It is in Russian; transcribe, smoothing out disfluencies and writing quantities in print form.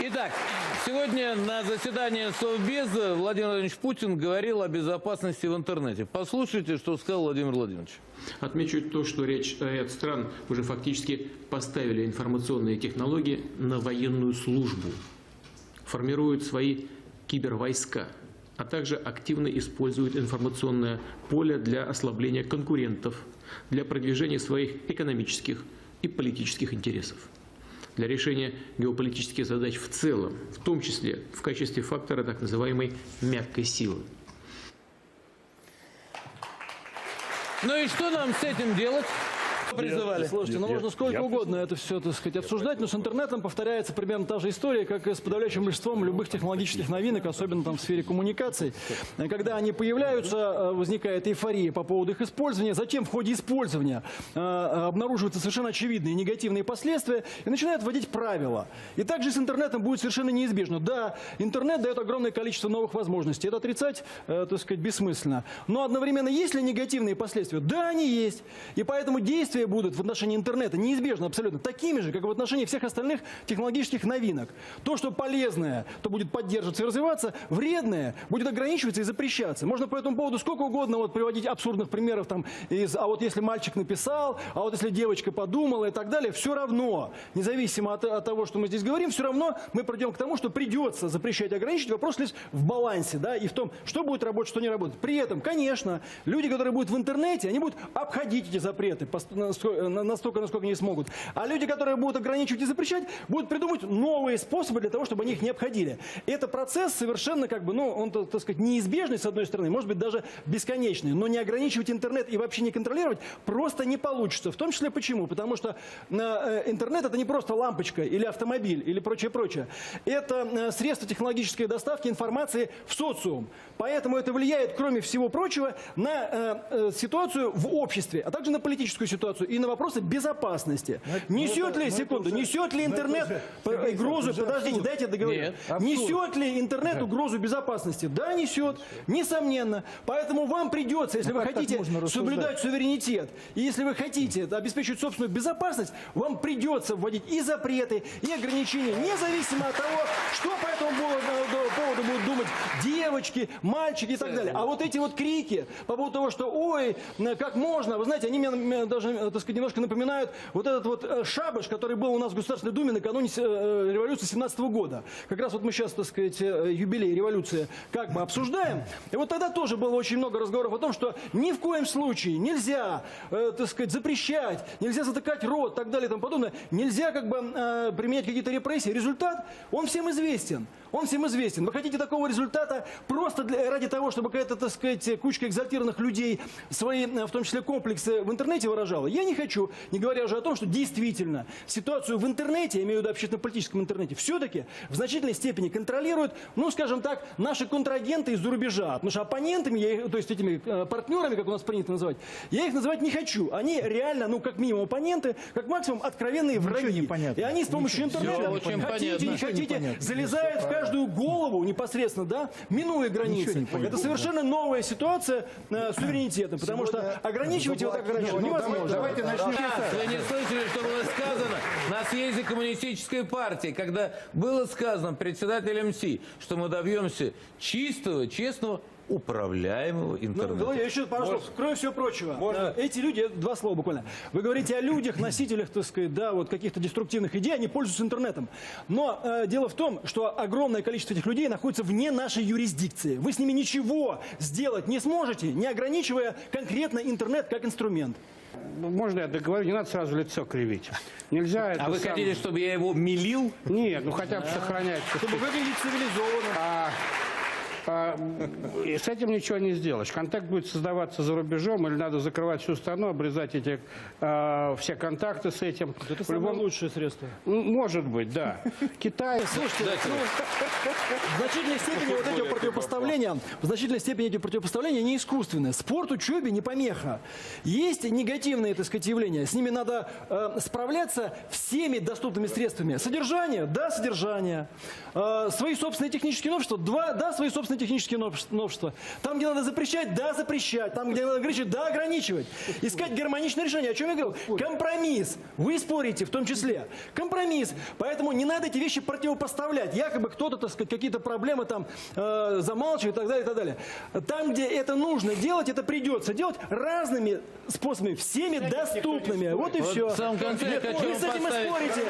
Итак, сегодня на заседании Совбеза Владимир Владимирович Путин говорил о безопасности в интернете. Послушайте, что сказал Владимир Владимирович. Отмечу то, что ряд стран уже фактически поставили информационные технологии на военную службу, формируют свои кибервойска, а также активно используют информационное поле для ослабления конкурентов, для продвижения своих экономических и политических интересов, для решения геополитических задач в целом, в том числе в качестве фактора так называемой мягкой силы. Ну и что нам с этим делать? Призывали. Слушайте, ну можно сколько угодно это все, так сказать, обсуждать, но с интернетом повторяется примерно та же история, как и с подавляющим большинством любых технологических новинок, особенно там в сфере коммуникаций. Когда они появляются, возникает эйфория по поводу их использования, затем в ходе использования обнаруживаются совершенно очевидные негативные последствия и начинают вводить правила. И также с интернетом будет совершенно неизбежно. Да, интернет дает огромное количество новых возможностей, это отрицать, так сказать, бессмысленно. Но одновременно есть ли негативные последствия? Да, они есть. И поэтому действия будут в отношении интернета неизбежно абсолютно такими же, как и в отношении всех остальных технологических новинок. То, что полезное, то будет поддерживаться и развиваться, вредное будет ограничиваться и запрещаться. Можно по этому поводу сколько угодно вот приводить абсурдных примеров, там, а вот если мальчик написал, а вот если девочка подумала и так далее, все равно, независимо от того, что мы здесь говорим, все равно мы придем к тому, что придется запрещать и ограничить. Вопрос лишь в балансе, да, и в том, что будет работать, что не работает. При этом, конечно, люди, которые будут в интернете, они будут обходить эти запреты настолько, насколько не смогут. А люди, которые будут ограничивать и запрещать, будут придумывать новые способы для того, чтобы они их не обходили. Это процесс совершенно, как бы, ну, он, так сказать, неизбежный, с одной стороны, может быть, даже бесконечный. Но не ограничивать интернет и вообще не контролировать просто не получится. В том числе почему? Потому что интернет — это не просто лампочка или автомобиль или прочее-прочее. Это средство технологической доставки информации в социум. Поэтому это влияет, кроме всего прочего, на ситуацию в обществе, а также на политическую ситуацию и на вопросы безопасности. Несет ли, секунду, несет ли интернет угрозу, подождите, дайте договорить. Несет ли интернет угрозу безопасности? Да, несет, несомненно. Поэтому вам придется, если вы хотите соблюдать суверенитет, и если вы хотите обеспечивать собственную безопасность, вам придется вводить и запреты, и ограничения, независимо от того, что по этому поводу будут думать девочки, мальчики и так далее. А вот эти вот крики по поводу того, что ой, как можно, вы знаете, они мне даже, так сказать, немножко напоминают вот этот вот шабаш, который был у нас в Государственной Думе накануне революции 17 года. Как раз вот мы сейчас, так сказать, юбилей революции как бы обсуждаем. И вот тогда тоже было очень много разговоров о том, что ни в коем случае нельзя, так сказать, запрещать, нельзя затыкать рот и так далее и тому подобное. Нельзя как бы применять какие-то репрессии. Результат, он всем известен. Он всем известен. Вы хотите такого результата просто ради того, чтобы какая-то, так сказать, кучка экзальтированных людей свои, в том числе, комплексы в интернете выражала? Я не хочу, не говоря уже о том, что действительно ситуацию в интернете, я имею в виду общественно-политическом интернете, все-таки в значительной степени контролируют, ну, скажем так, наши контрагенты из-за рубежа. Потому что оппонентами, то есть этими партнерами, как у нас принято называть, я их называть не хочу. Они реально, ну, как минимум оппоненты, как максимум откровенные враги. И они с помощью интернета, хотите, не хотите, залезают в каждую голову непосредственно, да, минуя границы. Это совершенно новая ситуация с суверенитетом, потому что ограничивать его так невозможно. Давайте начнем. Вы не слышали, что было сказано на съезде коммунистической партии, когда было сказано председателем МСИ, что мы добьемся чистого, честного, управляемого интернета. Ну, я еще, пожалуйста, кроме всего прочего, эти люди, два слова буквально, вы говорите о людях, носителях, так сказать, да, вот каких-то деструктивных идей, они пользуются интернетом. Но дело в том, что огромное количество этих людей находится вне нашей юрисдикции. Вы с ними ничего сделать не сможете, не ограничивая конкретно интернет как инструмент. Можно я договорю? Не надо сразу лицо кривить. Нельзя это. А вы хотели, чтобы я его мелил? Нет, ну хотя бы сохранять. Чтобы выглядеть цивилизованно. И с этим ничего не сделаешь. Контакт будет создаваться за рубежом, или надо закрывать всю страну, обрезать эти все контакты с этим. Это самое лучшее средство. Может быть, да. Китай... Слушайте, в значительной степени вот эти противопоставления, не искусственные. Спорт, учебе не помеха. Есть негативные, так сказать, явления. С ними надо справляться всеми доступными средствами. Содержание, да, содержание. Свои собственные технические новшества, да, свои собственные научно-технические новшества. Там, где надо запрещать, да, запрещать. Там, где надо ограничивать, да, ограничивать. Искать гармоничное решение. О чем я говорил? Компромисс. Вы спорите, в том числе. Компромисс. Поэтому не надо эти вещи противопоставлять. Якобы кто-то, так сказать, какие-то проблемы там замалчивает и так далее, и так далее. Там, где это нужно делать, это придется делать разными способами, всеми доступными. Вот и Вот все. в самом конце я хочу Вы вам с этим и поставить спорите.